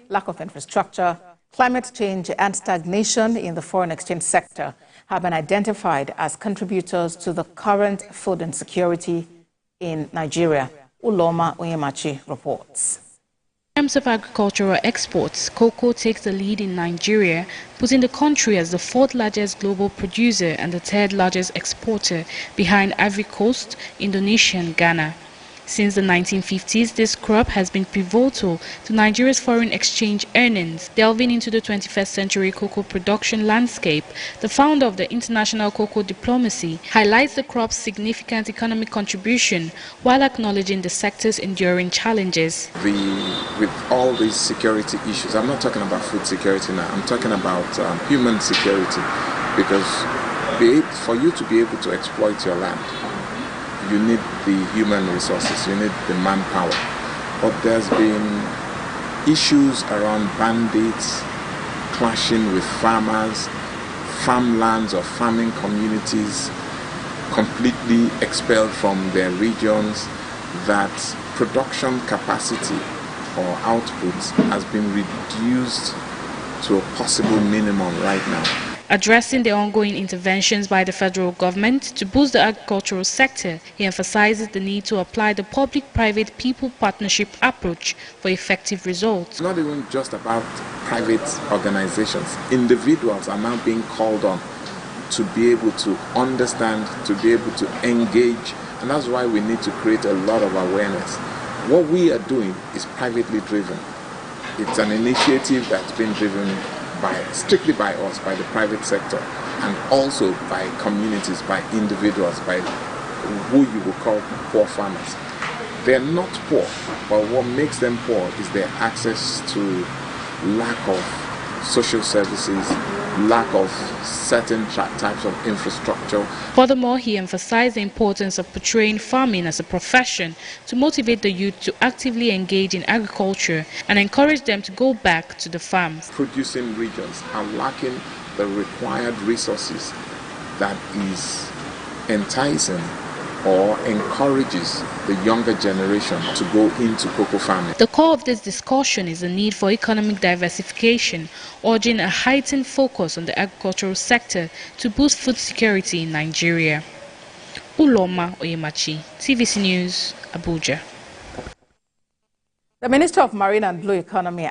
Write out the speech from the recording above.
lack of infrastructure, climate change, and stagnation in the foreign exchange sector have been identified as contributors to the current food insecurity in Nigeria. Uloma Onyemachi reports. In terms of agricultural exports, cocoa takes the lead in Nigeria, putting the country as the 4th largest global producer and the 3rd largest exporter, behind Ivory Coast, Indonesia and Ghana. Since the 1950s, this crop has been pivotal to Nigeria's foreign exchange earnings. Delving into the 21st century cocoa production landscape, the founder of the International Cocoa Diplomacy highlights the crop's significant economic contribution while acknowledging the sector's enduring challenges. With all these security issues, I'm not talking about food security now, I'm talking about human security, because for you to be able to exploit your land, you need the human resources, you need the manpower. But there's been issues around bandits clashing with farmers, farmlands or farming communities completely expelled from their regions, that production capacity or output has been reduced to a possible minimum right now. Addressing the ongoing interventions by the federal government to boost the agricultural sector, he emphasizes the need to apply the public-private people partnership approach for effective results. It's not even just about private organizations. Individuals are now being called on to be able to understand, to be able to engage, and that's why we need to create a lot of awareness. What we are doing is privately driven. It's an initiative that's been driven strictly by us, by the private sector, and also by communities, by individuals, by who you would call poor farmers. They're not poor, but what makes them poor is their access to lack of social services, lack of certain types of infrastructure. Furthermore, he emphasized the importance of portraying farming as a profession to motivate the youth to actively engage in agriculture and encourage them to go back to the farms. Producing regions are lacking the required resources that is enticing or encourages the younger generation to go into cocoa farming. The core of this discussion is the need for economic diversification, urging a heightened focus on the agricultural sector to boost food security in Nigeria. Uloma Onyemachi, TVC News, Abuja. The Minister of Marine and Blue Economy